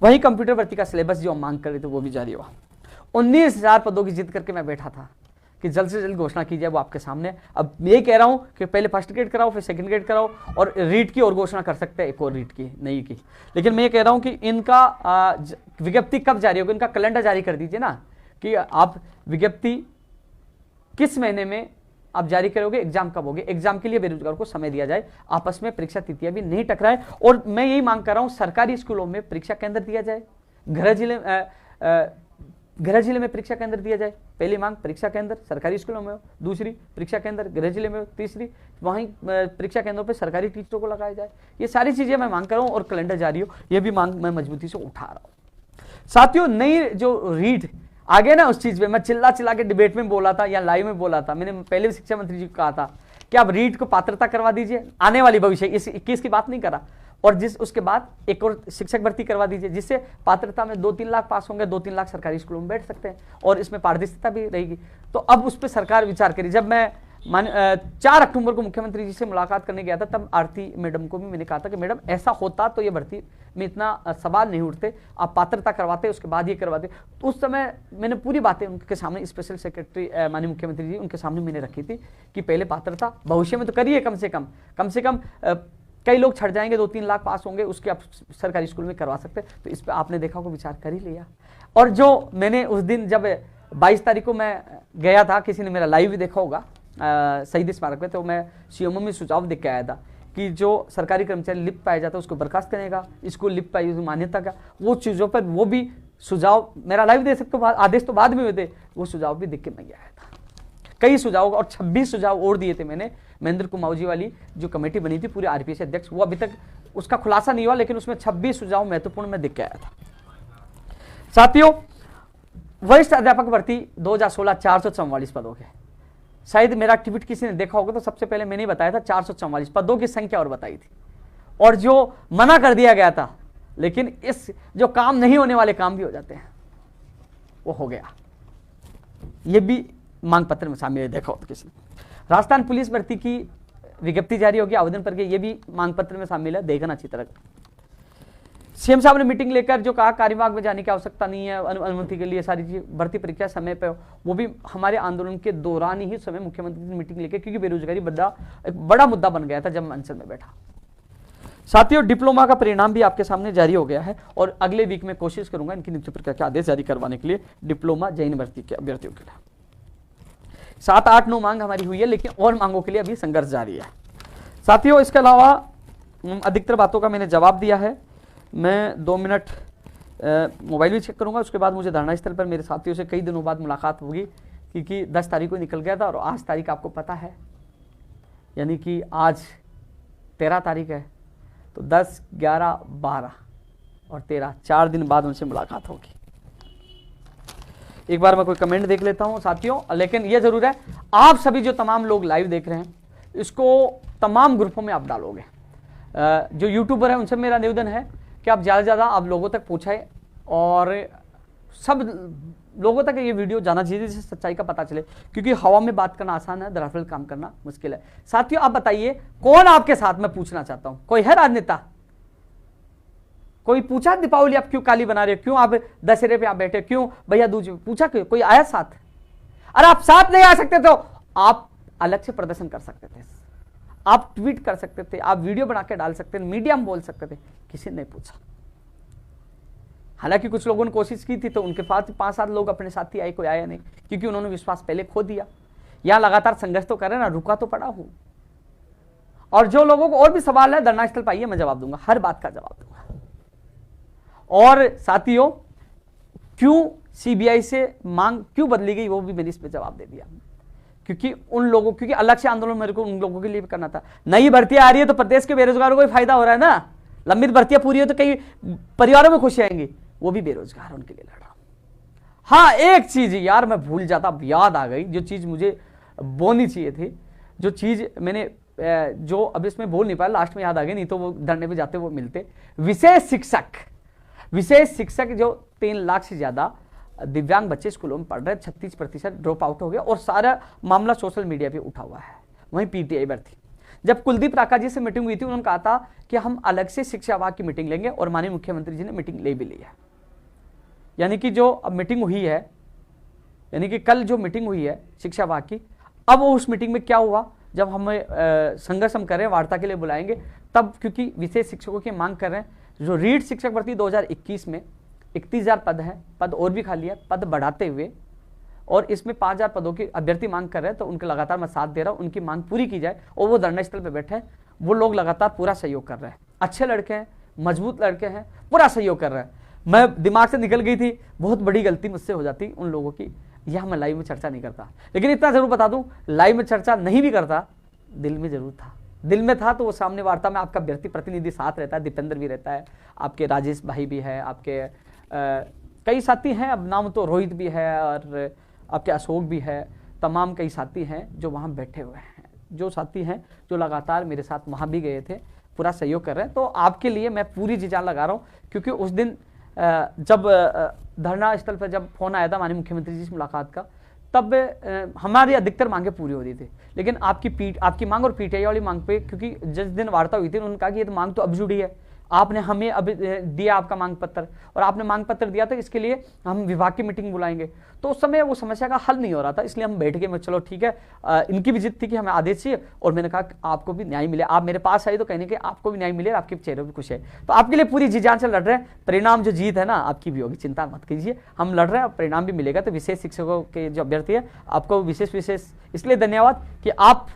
वही कंप्यूटर भर्ती का सिलेबस जो हम मांग कर रहे थे वो भी जारी हुआ। 19,000 पदों की जिद करके मैं बैठा था कि जल्द से जल्द घोषणा की जाए, वो आपके सामने। अब ये कह रहा हूं कि पहले फर्स्ट ग्रेड कराओ, फिर सेकंड ग्रेड कराओ, और रीट की और घोषणा कर सकते हैं, एक और रीट की नई की। लेकिन मैं ये कह रहा हूं कि इनका विज्ञप्ति कब जारी होगी, इनका कैलेंडर जारी कर दीजिए ना, कि आप विज्ञप्ति किस महीने में आप जारी करोगे, एग्जाम कब होगे, एग्जाम के लिए बेरोजगार को समय दिया जाए, आपस में परीक्षा तिथियां भी नहीं टकराए। और मैं यही मांग कर रहा हूं, सरकारी स्कूलों में परीक्षा केंद्र दिया जाए, गृह जिले में परीक्षा केंद्र दिया जाए। पहली मांग परीक्षा केंद्र सरकारी स्कूलों में हो, दूसरी परीक्षा केंद्र गृह जिले में हो, तीसरी वहीं परीक्षा केंद्रों पर सरकारी टीचरों को लगाया जाए। ये सारी चीजें मैं मांग कर रहा हूं, और कैलेंडर जारी हो, ये भी मांग मैं मजबूती से उठा रहा हूं। साथियों, नई जो रीट आगे ना, उस चीज पे मैं चिल्ला चिल्ला के डिबेट में बोला था या लाइव में बोला था, मैंने पहले भी शिक्षा मंत्री जी को कहा था कि आप रीट को पात्रता करवा दीजिए, आने वाली भविष्य, इस 21 की बात नहीं करा, और जिस उसके बाद एक और शिक्षक भर्ती करवा दीजिए, जिससे पात्रता में 2-3 लाख पास होंगे, 2-3 लाख सरकारी स्कूलों में बैठ सकते हैं, और इसमें पारदर्शिता भी रहेगी। तो अब उस पर सरकार विचार करी। जब मैं 4 अक्टूबर को मुख्यमंत्री जी से मुलाकात करने गया था, तब आरती मैडम को भी मैंने कहा था कि मैडम ऐसा होता तो ये भर्ती में इतना सवाल नहीं उठते, आप पात्रता करवाते उसके बाद ये करवाते। तो उस समय मैंने पूरी बातें उनके सामने, स्पेशल सेक्रेटरी माननीय मुख्यमंत्री जी उनके सामने मैंने रखी थी कि पहले पात्रता, भविष्य में तो करिए, कम से कम कई लोग छट जाएंगे, 2-3 लाख पास होंगे, उसके आप सरकारी स्कूल में करवा सकते। तो इस पर आपने देखा को विचार कर ही लिया। और जो मैंने उस दिन जब 22 तारीख को मैं गया था, किसी ने मेरा लाइव भी देखा होगा शहीद स्मारक में, तो मैं सीएमओ में सुझाव देख के आया था कि जो सरकारी कर्मचारी लिप्त पाया जाता है उसको बर्खास्त करने का, स्कूल लिप्त पाई मान्यता का, वो चीज़ों पर वो भी सुझाव, मेरा लाइव दे सकते हो, आदेश तो बाद में हुए थे, वो सुझाव भी देख के मैं आया था। कई सुझाव, और 26 सुझाव और दिए थे मैंने। महेंद्र कुमाऊजी वाली जो कमेटी बनी थी पूरे आरपीएस अध्यक्ष, वो अभी तक उसका खुलासा नहीं हुआ, लेकिन उसमें 26 सुझाव महत्वपूर्ण मैं देख के आया था। साथियों, वरिष्ठ अध्यापक भर्ती 2016 444 पदों के, शायद मेरा ट्वीट किसी ने देखा होगा, तो सबसे पहले मैंने बताया था 444 पदों की संख्या और बताई थी, और जो मना कर दिया गया था, लेकिन इस जो काम नहीं होने वाले काम भी हो जाते हैं, वो हो गया। ये भी मांग पत्र में शामिल है, देखा हो तो किसी ने। राजस्थान पुलिस भर्ती की विज्ञप्ति जारी होगी आवेदन पर के, ये भी मांग पत्र में शामिल है, देखना अच्छी तरह। सीएम साहब ने मीटिंग लेकर जो कहा कार्यविभाग में जाने की आवश्यकता नहीं है, अनुमति के लिए सारी चीज, भर्ती परीक्षा समय पे, वो भी हमारे आंदोलन के दौरान ही समय मुख्यमंत्री ने मीटिंग लेकर, क्योंकि बेरोजगारी एक बड़ा मुद्दा बन गया था जब मैं अंचल में बैठा। साथियों, डिप्लोमा का परिणाम भी आपके सामने जारी हो गया है, और अगले वीक में कोशिश करूंगा इनकी नियुक्ति प्रक्रिया के आदेश जारी करवाने के लिए डिप्लोमा जैन भर्ती के अभ्यर्थियों के लिए। 7, 8, 9 मांग हमारी हुई है, लेकिन और मांगों के लिए अभी संघर्ष जारी है। साथियों, इसके अलावा अधिकतर बातों का मैंने जवाब दिया है। मैं 2 मिनट मोबाइल भी चेक करूंगा, उसके बाद मुझे धरना स्थल पर मेरे साथियों से कई दिनों बाद मुलाकात होगी, क्योंकि 10 तारीख को निकल गया था, और आज तारीख आपको पता है, यानी कि आज 13 तारीख है, तो 10, 11, 12 और 13, 4 दिन बाद उनसे मुलाकात होगी। एक बार मैं कोई कमेंट देख लेता हूं साथियों, लेकिन यह जरूर है, आप सभी जो तमाम लोग लाइव देख रहे हैं, इसको तमाम ग्रुपों में आप डालोगे। जो यूट्यूबर है उनसे मेरा निवेदन है कि आप ज़्यादा से ज़्यादा आप लोगों तक पहुँचाएं, और सब लोगों तक ये वीडियो जाना चाहिए जिससे सच्चाई का पता चले, क्योंकि हवा में बात करना आसान है, दरअसल काम करना मुश्किल है। साथियों, आप बताइए कौन आपके साथ, में पूछना चाहता हूं, कोई है राजनेता? कोई पूछा दीपावली आप क्यों काली बना रहे हो, क्यों आप दशहरे पे आप बैठे, क्यों भैया दूज, पूछा क्यों? कोई आया साथ? अरे आप साथ नहीं आ सकते तो आप अलग से प्रदर्शन कर सकते थे, आप ट्वीट कर सकते थे, आप वीडियो बना के डाल सकते थे, मीडिया में बोल सकते थे, किसी ने पूछा। हालांकि कुछ लोगों ने कोशिश की थी, तो उनके पास 5-7 लोग अपने साथी आए, कोई आया नहीं, क्योंकि उन्होंने विश्वास पहले खो दिया। यहां लगातार संघर्ष तो कर रहे ना, रुका तो पड़ा हूं। और जो लोगों को और भी सवाल है, धरना स्थल पाइए, मैं जवाब दूंगा, हर बात का जवाब दूंगा। और साथियों, क्यों सीबीआई से मांग क्यों बदली गई, वो भी मैंने इस पे जवाब दे दिया, क्योंकि अलग से आंदोलन मेरे को उन लोगों के लिए भी करना था। नई भर्तियां आ रही है तो प्रदेश के बेरोजगारों को भी फायदा हो रहा है ना, लंबित भर्तियां पूरी हो तो कई परिवारों में खुशी आएंगी, वो भी बेरोजगार, उनके लिए लड़ रहा हूं। हाँ, एक चीज यार मैं भूल जाता, याद आ गई, जो चीज मुझे बोलनी चाहिए थी, जो चीज मैंने जो अब इसमें बोल नहीं पाया, लास्ट में याद आ गई, नहीं तो वो धरने पे जाते वो मिलते। विशेष शिक्षक जो 3 लाख से ज्यादा दिव्यांग बच्चे स्कूलों में पढ़ रहे, 36% ड्रॉप आउट हो गया, और सारा मामला सोशल मीडिया पे उठा हुआ है। वहीं पीटीआई भर्ती, जब कुलदीप राका जी से मीटिंग हुई थी, उन्होंने कहा था कि हम अलग से शिक्षा विभाग की मीटिंग लेंगे, और माननीय मुख्यमंत्री जी ने मीटिंग ले भी ली है। यानी कि जो अब मीटिंग हुई है, यानी कि कल जो मीटिंग हुई है शिक्षा विभाग की, अब वो उस मीटिंग में क्या हुआ, जब हम संघर्ष हम कर रहे हैं, वार्ता के लिए बुलाएंगे तब, क्योंकि विशेष शिक्षकों की मांग कर रहे हैं। जो रीट शिक्षक भर्ती 2021 में 31,000 पद हैं, पद और भी खाली है, पद बढ़ाते हुए, और इसमें 5,000 पदों की अभ्यर्थी मांग कर रहे हैं, तो उनके लगातार मैं साथ दे रहा हूं, उनकी मांग पूरी की जाए। और वो धरना स्थल पर बैठे हैं, वो लोग लगातार पूरा सहयोग कर रहे हैं, अच्छे लड़के हैं, मजबूत लड़के हैं, पूरा सहयोग कर रहे हैं। मैं दिमाग से निकल गई थी, बहुत बड़ी गलती मुझसे हो जाती उन लोगों की, यह मैं लाइव में चर्चा नहीं करता, लेकिन इतना जरूर बता दूं, लाइव में चर्चा नहीं भी करता, दिल में जरूर था, दिल में था। तो वो सामने वार्ता में आपका अभ्यर्थी प्रतिनिधि साथ रहता है, दीपेंद्र भी रहता है, आपके राजेश भाई भी है, आपके कई साथी हैं, अब नाम तो रोहित भी है, और आपके अशोक भी है, तमाम कई साथी हैं जो वहाँ बैठे हुए हैं, जो साथी हैं जो लगातार मेरे साथ वहाँ भी गए थे, पूरा सहयोग कर रहे हैं। तो आपके लिए मैं पूरी जी जान लगा रहा हूँ, क्योंकि उस दिन जब धरना स्थल पर जब फोन आया था माननीय मुख्यमंत्री जी से मुलाकात का, तब हमारी अधिकतर मांगे पूरी हो रही थी, लेकिन आपकी मांग और पीटीआई वाली मांग पे, क्योंकि जिस दिन वार्ता हुई थी उन्होंने कहा कि ये तो मांग तो अब जुड़ी है, आपने हमें अब दिया आपका मांग पत्र, और आपने मांग पत्र दिया था, इसके लिए हम विभाग की मीटिंग बुलाएंगे। तो उस समय वो समस्या का हल नहीं हो रहा था, इसलिए हम बैठ गए, चलो ठीक है, इनकी भी जिद थी कि हमें आदेश चाहिए, और मैंने कहा आपको भी न्याय मिले, आप मेरे पास आए तो कहने के आपको भी न्याय मिले, आपके चेहरे भी खुश है। तो आपके लिए पूरी जी जान से लड़ रहे हैं, परिणाम जो जीत है ना आपकी भी होगी, चिंता मत कीजिए, हम लड़ रहे हैं, परिणाम भी मिलेगा। तो विशेष शिक्षकों के जो अभ्यर्थी है, आपको विशेष इसलिए धन्यवाद कि आप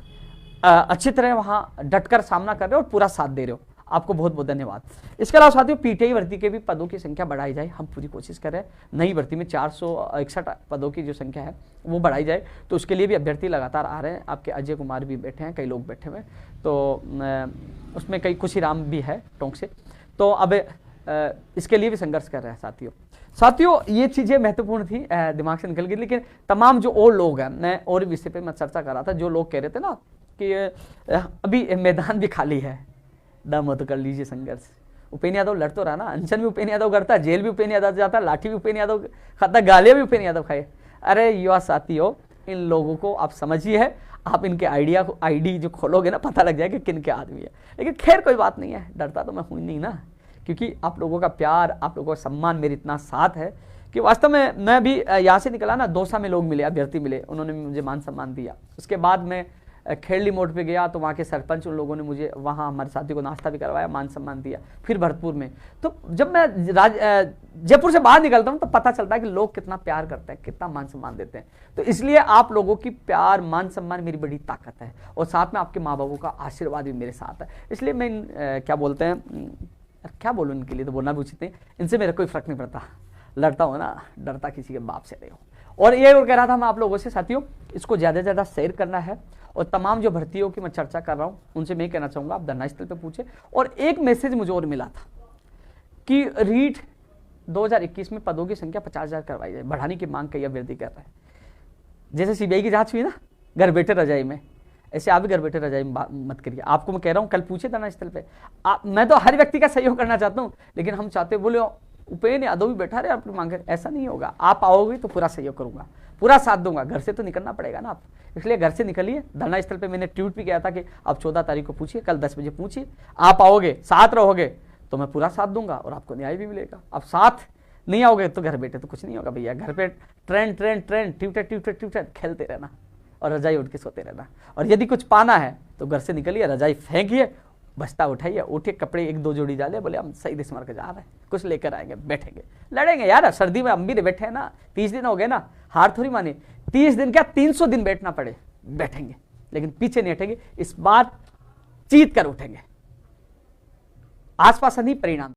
अच्छी तरह वहाँ डटकर सामना कर रहे हो और पूरा साथ दे रहे हो, आपको बहुत बहुत धन्यवाद। इसके अलावा साथियों, पीटीआई भर्ती के भी पदों की संख्या बढ़ाई जाए, हम पूरी कोशिश कर रहे हैं। नई भर्ती में 461 पदों की जो संख्या है वो बढ़ाई जाए, तो उसके लिए भी अभ्यर्थी लगातार आ रहे हैं। आपके अजय कुमार भी बैठे हैं, कई लोग बैठे हुए हैं, तो उसमें कई खुशीराम भी है टोंक से, तो अब इसके लिए भी संघर्ष कर रहे हैं साथियों। ये चीज़ें महत्वपूर्ण थी, दिमाग से निकल गई, लेकिन तमाम जो और लोग हैं, मैं और विषय पर मैं चर्चा कर रहा था, जो लोग कह रहे थे ना कि अभी मैदान भी खाली है, दम हो तो कर लीजिए संघर्ष। उपेन्द्र यादव लड़ तो रहा ना, अनशन भी उपेन्द्र यादव करता, जेल भी उपेन्द्र यादव जाता, लाठी भी उपेन्द्र यादव खाता, गालियां भी उपेन्द्र यादव खाए। अरे युवा साथियों, इन लोगों को आप समझिए, आप इनके आईडी जो खोलोगे ना, पता लग जाएगा किन के आदमी है। लेकिन खैर कोई बात नहीं है, डरता तो मैं हूँ नहीं ना, क्योंकि आप लोगों का प्यार, आप लोगों का सम्मान मेरे इतना साथ है कि वास्तव में मैं भी यहाँ से निकला ना, दौसा में लोग मिले, अभ्यर्थी मिले, उन्होंने मुझे मान सम्मान दिया। उसके बाद मैं खेड़ली मोड़ पे गया, तो वहाँ के सरपंच, उन लोगों ने मुझे वहाँ हमारे साथियों को नाश्ता भी करवाया, मान सम्मान दिया। फिर भरतपुर में, तो जब मैं जयपुर से बाहर निकलता हूँ तो पता चलता है कि लोग कितना प्यार करते हैं, कितना मान सम्मान देते हैं। तो इसलिए आप लोगों की प्यार, मान सम्मान मेरी बड़ी ताकत है, और साथ में आपके माँ बापों का आशीर्वाद भी मेरे साथ है। इसलिए मैं क्या बोलते हैं, क्या बोलूँ, इनके लिए तो बोलना भी उचित नहीं, इनसे मेरा कोई फर्क नहीं पड़ता, लड़ता हो ना, डरता किसी के बाप से नहीं हो। और ये और कह रहा था मैं आप लोगों से साथियों, इसको ज़्यादा से ज़्यादा शेयर करना है, और तमाम जो भर्तियों की मैं चर्चा कर रहा हूँ उनसे मैं कहना चाहूँगा, आप धरना स्थल पे पूछे। और एक मैसेज मुझे और मिला था कि रीट 2021 में पदों की संख्या 50,000 करवाई जाए, बढ़ाने की मांग कई अभ्यर्थी कर रहे हैं। जैसे सीबीआई की जांच हुई ना घर बैठे रजाई में, ऐसे आप भी घर बैठे रजाई मत करिए। आपको मैं कह रहा हूँ, कल पूछे धरना स्थल पे, मैं तो हर व्यक्ति का सहयोग करना चाहता हूँ, लेकिन हम चाहते बोले उपेन्द्र यादव भी बैठा रहे अपनी मांगे, ऐसा नहीं होगा। आप आओगे तो पूरा सहयोग करूंगा, पूरा साथ दूंगा, घर से तो निकलना पड़ेगा ना आप, इसलिए घर से निकलिए। धरना स्थल पे मैंने ट्वीट भी किया था कि आप 14 तारीख को पूछिए, कल 10 बजे पूछिए, आप आओगे, साथ रहोगे तो मैं पूरा साथ दूंगा और आपको न्याय भी मिलेगा। आप साथ नहीं आओगे तो घर बैठे तो कुछ नहीं होगा भैया, घर पे ट्रेंड ट्यूटर खेलते रहना और रजाई उठ के सोते रहना। और यदि कुछ पाना है तो घर से निकलिए, रजाई फेंकिए, बस्ता उठाइए, उठिए, कपड़े 1-2 जोड़ी डाले, बोले हम सही दिस मार के जा रहे हैं, कुछ लेकर आएंगे, बैठेंगे, लड़ेंगे यार। सर्दी में हम भी बैठे हैं ना, 30 दिन हो गए ना, हार थोड़ी माने, 30 दिन क्या 300 दिन बैठना पड़े, बैठेंगे, लेकिन पीछे नहीं हटेंगे, इस बार जीत कर उठेंगे। आसपास नहीं, परिणाम।